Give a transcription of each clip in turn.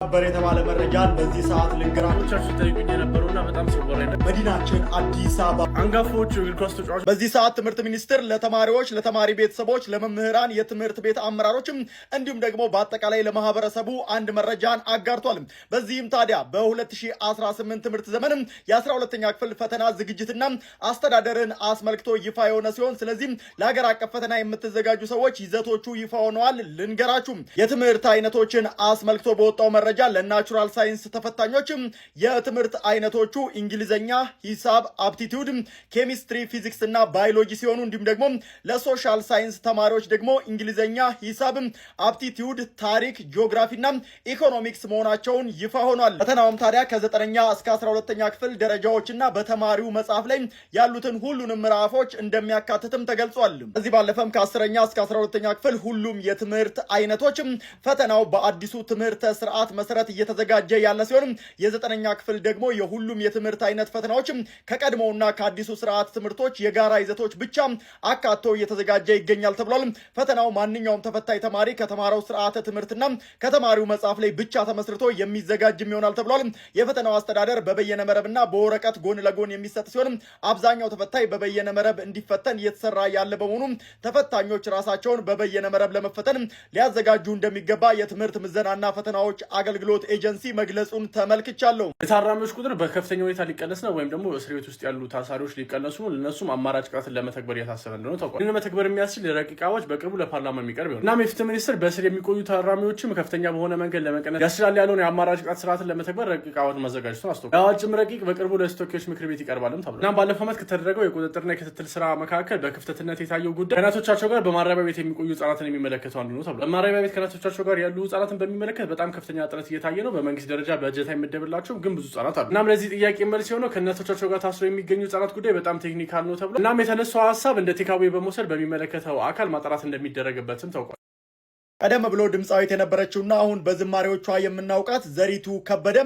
ነበር የተባለ መረጃን በዚህ ሰዓት ልንገራችሁ ተጠይቁኝ የነበረውና በጣም ሲወራይ መዲናችን አዲስ አበባ አንጋፋዎቹ እግር ኳስ ተጫዋቾች በዚህ ሰዓት ትምህርት ሚኒስቴር ለተማሪዎች፣ ለተማሪ ቤተሰቦች፣ ለመምህራን፣ የትምህርት ቤት አመራሮችም እንዲሁም ደግሞ በአጠቃላይ ለማህበረሰቡ አንድ መረጃን አጋርቷል። በዚህም ታዲያ በ2018 ትምህርት ዘመን የ12ኛ ክፍል ፈተና ዝግጅትና አስተዳደርን አስመልክቶ ይፋ የሆነ ሲሆን ስለዚህ ለሀገር አቀፍ ፈተና የምትዘጋጁ ሰዎች ይዘቶቹ ይፋ ሆነዋል። ልንገራችሁ የትምህርት አይነቶችን አስመልክቶ በወጣው መረጃ ለናቹራል ሳይንስ ተፈታኞች የትምህርት አይነቶቹ እንግሊዘኛ፣ ሂሳብ፣ አፕቲቲዩድ፣ ኬሚስትሪ፣ ፊዚክስ እና ባዮሎጂ ሲሆኑ እንዲሁም ደግሞ ለሶሻል ሳይንስ ተማሪዎች ደግሞ እንግሊዘኛ፣ ሂሳብ፣ አፕቲቲዩድ፣ ታሪክ፣ ጂኦግራፊና ኢኮኖሚክስ መሆናቸውን ይፋ ሆኗል። ፈተናውም ታዲያ ከ9ኛ እስከ 12ኛ ክፍል ደረጃዎችና በተማሪው መጽሐፍ ላይ ያሉትን ሁሉንም ምዕራፎች እንደሚያካትትም ተገልጿል። ከዚህ ባለፈም ከ10ኛ እስከ 12ኛ ክፍል ሁሉም የትምህርት አይነቶች ፈተናው በአዲሱ ትምህርት ስርዓት መሰረት እየተዘጋጀ ያለ ሲሆን የ9ኛ ክፍል ደግሞ የሁሉም የትምህርት አይነት ፈተናዎች ከቀድሞውና ከአዲሱ ስርዓት ትምህርቶች የጋራ ይዘቶች ብቻ አካቶ እየተዘጋጀ ይገኛል ተብሏል። ፈተናው ማንኛውም ተፈታኝ ተማሪ ከተማረው ስርዓተ ትምህርትና ከተማሪው መጽሐፍ ላይ ብቻ ተመስርቶ የሚዘጋጅም ይሆናል ተብሏል። የፈተናው አስተዳደር በበየነ መረብና በወረቀት ጎን ለጎን የሚሰጥ ሲሆን አብዛኛው ተፈታኝ በበየነ መረብ እንዲፈተን እየተሰራ ያለ በመሆኑ ተፈታኞች ራሳቸውን በበየነ መረብ ለመፈተን ሊያዘጋጁ እንደሚገባ የትምህርት ምዘናና ፈተናዎች አገልግሎት ኤጀንሲ መግለጹን ተመልክቻለሁ። የታራሚዎች ቁጥር በከፍተኛ ሁኔታ ሊቀነስ ነው ወይም ደግሞ እስር ቤት ውስጥ ያሉ ታሳሪዎች ሊቀነሱ ነው። ለነሱም አማራጭ ቅጣትን ለመተግበር እየታሰበ እንደሆነ ታውቋል። ይህን መተግበር የሚያስችል ረቂቅ አዋጅ በቅርቡ ለፓርላማ የሚቀርብ ይሆናል። እናም የፍትህ ሚኒስቴር በእስር የሚቆዩ ታራሚዎችም ከፍተኛ በሆነ መንገድ ለመቀነስ ያስችላል ያለውን የአማራጭ ቅጣት ስርዓትን ለመተግበር ረቂቅ አዋጅ ማዘጋጀቱን አስታውቋል። የአዋጅም ረቂቅ በቅርቡ ለተወካዮች ምክር ቤት ይቀርባልም ተብሏል። እናም ባለፈው ዓመት ከተደረገው የቁጥጥርና የክትትል ስራ መካከል በክፍተትነት የታየው ጉዳይ ከእናቶቻቸው ጋር በማረሚያ ቤት የሚቆዩ ህጻናትን የሚመለከተው አንዱ ነው ተብሏል። በማረሚያ ቤት ከእናቶቻቸው ጋር ያሉ ህጻናትን በሚመለከት በጣም ከፍተኛ ጥረት እየታየ ነው። በመንግስት ደረጃ በጀት አይመደብላቸውም፣ ግን ብዙ ህጻናት አሉ። እናም ለዚህ ጥያቄ መልስ የሆነው ከእናቶቻቸው ጋር ታስረው የሚገኙ ህጻናት ጉዳይ በጣም ቴክኒካል ነው ተብሏል። እናም የተነሳው ሀሳብ እንደ ቴካዌ በመውሰድ በሚመለከተው አካል ማጣራት እንደሚደረግበትም ታውቋል። ቀደም ብሎ ድምፃዊት የነበረችውና አሁን በዝማሬዎቿ የምናውቃት ዘሪቱ ከበደ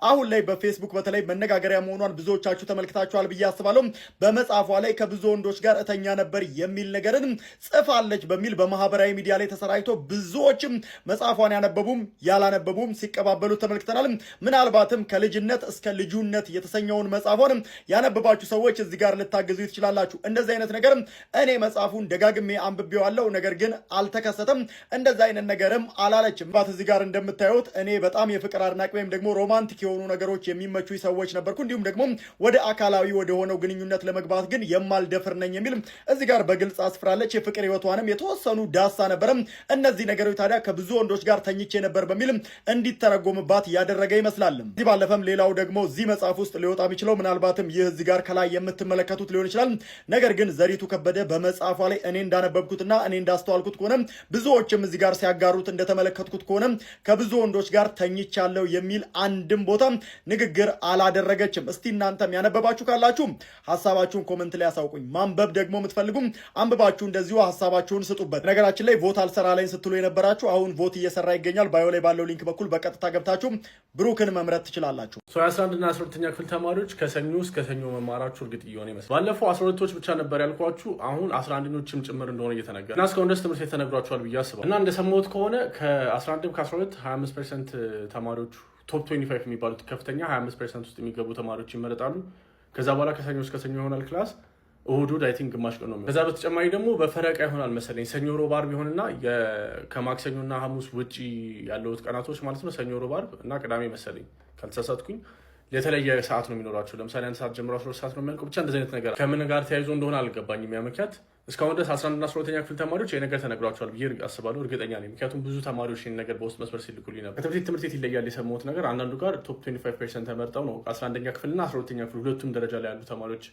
አሁን ላይ በፌስቡክ በተለይ መነጋገሪያ መሆኗን ብዙዎቻችሁ ተመልክታችኋል ብዬ አስባለሁ። በመጽሐፏ ላይ ከብዙ ወንዶች ጋር እተኛ ነበር የሚል ነገርን ጽፋለች በሚል በማህበራዊ ሚዲያ ላይ ተሰራጭቶ ብዙዎችም መጽሐፏን ያነበቡም ያላነበቡም ሲቀባበሉ ተመልክተናል። ምናልባትም ከልጅነት እስከ ልጁነት የተሰኘውን መጽሐፏን ያነበባችሁ ሰዎች እዚህ ጋር ልታገዙ ትችላላችሁ። እንደዚህ አይነት ነገር እኔ መጽሐፉን ደጋግሜ አንብቤዋለሁ፣ ነገር ግን አልተከሰተም። እንደዛ አይነት ነገርም አላለችም። ባት እዚህ ጋር እንደምታዩት እኔ በጣም የፍቅር አድናቂ ወይም ደግሞ ሮማንቲክ የሆኑ ነገሮች የሚመቹ ሰዎች ነበርኩ፣ እንዲሁም ደግሞ ወደ አካላዊ ወደ ሆነው ግንኙነት ለመግባት ግን የማልደፍር ነኝ የሚል እዚህ ጋር በግልጽ አስፍራለች። የፍቅር ህይወቷንም የተወሰኑ ዳሳ ነበረም። እነዚህ ነገሮች ታዲያ ከብዙ ወንዶች ጋር ተኝቼ ነበር በሚል እንዲተረጎምባት ያደረገ ይመስላል። እዚህ ባለፈም ሌላው ደግሞ እዚህ መጽሐፍ ውስጥ ሊወጣ የሚችለው ምናልባትም ይህ እዚህ ጋር ከላይ የምትመለከቱት ሊሆን ይችላል። ነገር ግን ዘሪቱ ከበደ በመጽሐፏ ላይ እኔ እንዳነበብኩትና እኔ እንዳስተዋልኩት ከሆነ ብዙዎችም እዚህ ጋር ሲያጋሩት እንደተመለከትኩት ከሆነ ከብዙ ወንዶች ጋር ተኝቻለሁ የሚል አንድም ቦታ ንግግር አላደረገችም። እስቲ እናንተም ያነበባችሁ ካላችሁ ሐሳባችሁን ኮሜንት ላይ ያሳውቁኝ። ማንበብ ደግሞ የምትፈልጉም አንብባችሁ እንደዚሁ ሐሳባችሁን ስጡበት። ነገራችን ላይ ቮት አልሰራ ላይ ስትሉ የነበራችሁ አሁን ቮት እየሰራ ይገኛል። ባዮ ላይ ባለው ሊንክ በኩል በቀጥታ ገብታችሁ ብሩክን መምረጥ ትችላላችሁ። 11 እና 12ኛ ክፍል ተማሪዎች ከሰኞ እስከ ሰኞ መማራችሁ እርግጥ እየሆነ ይመስላል። ባለፈው 12ቶች ብቻ ነበር ያልኳችሁ፣ አሁን 11ኞችም ጭምር እንደሆነ እየተነገረ እና እስካሁን ድረስ ትምህርት የተነግሯችኋል ብዬ አስባለሁ። እና እንደሰማሁት ከሆነ ከ11 ከ12 25% ተማሪዎች ቶፕ 25 የሚባሉት ከፍተኛ 25% ውስጥ የሚገቡ ተማሪዎች ይመረጣሉ። ከዛ በኋላ ከሰኞ እስከ ሰኞ ይሆናል ክላስ። እሁድ አይ ቲንክ ግማሽ ቀን ነው። ከዛ በተጨማሪ ደግሞ በፈረቃ ይሆናል መሰለኝ። ሰኞ ሮብ አርብ ይሆንና ከማክሰኞና ሐሙስ ውጪ ያለውት ቀናቶች ማለት ነው ሰኞ ሮብ አርብ እና ቅዳሜ መሰለኝ ካልተሳሳትኩኝ የተለየ ሰዓት ነው የሚኖራቸው። ለምሳሌ 1 ሰዓት ጀምሮ 12 ሰዓት ነው የሚያልቀው። ብቻ እንደዚህ አይነት ነገር ከምን ጋር ተያይዞ እንደሆነ አልገባኝም። ያ ምክንያት እስካሁን ድረስ 11 እና 12ኛ ክፍል ተማሪዎች ይሄ ነገር ተነግሯቸዋል ብዬ አስባለሁ፣ እርግጠኛ ነኝ። ምክንያቱም ብዙ ተማሪዎች ይሄን ነገር በውስጥ መስመር ሲልኩልኝ ነበር። ከትምህርት ቤት ይለያል የሰማሁት ነገር። አንዳንዱ ጋር ቶፕ 25% ተመርጠው ነው 11ኛ ክፍልና 12ኛ ክፍል ሁለቱም ደረጃ ላይ ያሉ ተማሪዎች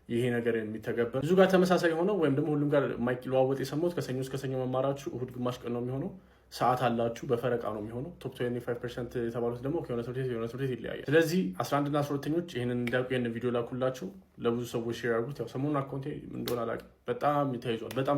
ይሄ ነገር የሚተገበር። ብዙ ጋር ተመሳሳይ ሆነው ወይም ደግሞ ሁሉም ጋር የማይለዋወጥ የሰማሁት ከሰኞ እስከ ሰኞ መማራችሁ እሁድ ግማሽ ቀን ነው የሚሆነው። ሰዓት አላችሁ፣ በፈረቃ ነው የሚሆነው። ቶፕ 25% የተባሉት ደግሞ ከሆነ ትምህርት ቤት ይለያያል። ስለዚህ 11 እና 12ኞች ይህንን እንዲያውቁ ይህንን ቪዲዮ ላኩላችሁ፣ ለብዙ ሰዎች ሼር አድርጉት። ያው ሰሞኑን አካውንቴ እንደሆነ አላውቅም በጣም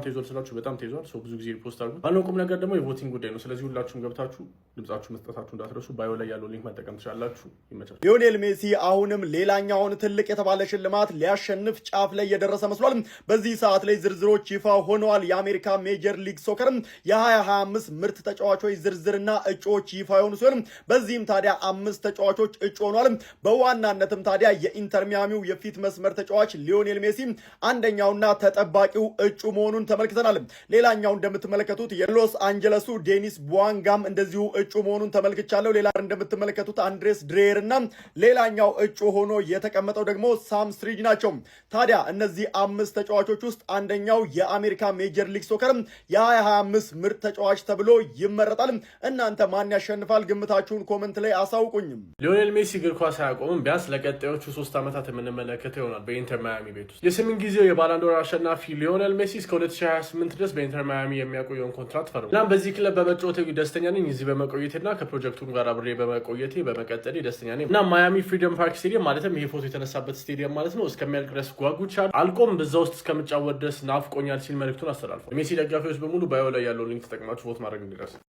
ተይዟል ስላችሁ በጣም ተይዟል። ሰው ብዙ ጊዜ ሪፖስት አድርጉ። ዋናው ቁም ነገር ደግሞ የቮቲንግ ጉዳይ ነው። ስለዚህ ሁላችሁም ገብታችሁ ድምጻችሁ መስጠታችሁ እንዳትረሱ። ባዮ ላይ ያለው ሊንክ መጠቀም ትችላላችሁ። ይመቻችሁ። ሊዮኔል ሜሲ አሁንም ሌላኛውን ትልቅ የተባለ ሽልማት ሊያሸንፍ ጫፍ ላይ የደረሰ መስሏል። በዚህ ሰዓት ላይ ዝርዝሮች ይፋ ሆነዋል። የአሜሪካ ሜጀር ሊግ ሶከር የ2025 ምርጥ ተጫዋቾች ዝርዝርና እጩዎች ይፋ የሆኑ ሲሆን በዚህም ታዲያ 5 ተጫዋቾች እጩ ሆኗል። በዋናነትም ታዲያ የኢንተር ሚያሚው የፊት መስመር ተጫዋች ሊዮኔል ሜሲ አንደኛውና ተጠባቂው እጩ መሆኑን ተመልክተናል። ሌላኛው እንደምትመለከቱት የሎስ አንጀለሱ ዴኒስ ቡዋንጋም እንደዚሁ እጩ መሆኑን ተመልክቻለሁ። ሌላ እንደምትመለከቱት አንድሬስ ድሬየር እና ሌላኛው እጩ ሆኖ የተቀመጠው ደግሞ ሳም ስትሪጅ ናቸው። ታዲያ እነዚህ 5 ተጫዋቾች ውስጥ አንደኛው የአሜሪካ ሜጀር ሊግ ሶከር የ2025 ምርጥ ተጫዋች ተብሎ ይመረጣል። እናንተ ማን ያሸንፋል? ግምታችሁን ኮመንት ላይ አሳውቁኝም። ሊዮኔል ሜሲ እግር ኳስ አያቆምም። ቢያንስ ለቀጣዮቹ 3 ዓመታት የምንመለከተው ይሆናል በኢንተር ማያሚ ቤት ውስጥ። የስምንት ጊዜው የባላንዶር አሸናፊ ሊዮኔል ሜሲ እስከ 2028 ድረስ በኢንተር ማያሚ የሚያቆየውን ኮንትራክት ፈርሟል። እናም በዚህ ክለብ በመጫወቴ ደስተኛ ነኝ። እዚህ በመቆየቴና ከፕሮጀክቱም ጋር አብሬ በመቆየቴ በመቀጠሌ ደስተኛ ነኝ። እና ማያሚ ፍሪደም ፓርክ ስቴዲየም ማለትም ይሄ ፎቶ የተነሳበት ስቴዲየም ማለት ነው እስከሚያልቅ ድረስ ጓጉቻለሁ። አልቆም በዛ ውስጥ እስከምጫወት ድረስ ናፍቆኛል ሲል መልእክቱን አስተላልፏል። ሜሲ ደጋፊዎች በሙሉ ባዮ ላይ ያለው ሊንክ ተጠቅማችሁ ቮት ማድረግ እንዲደርስ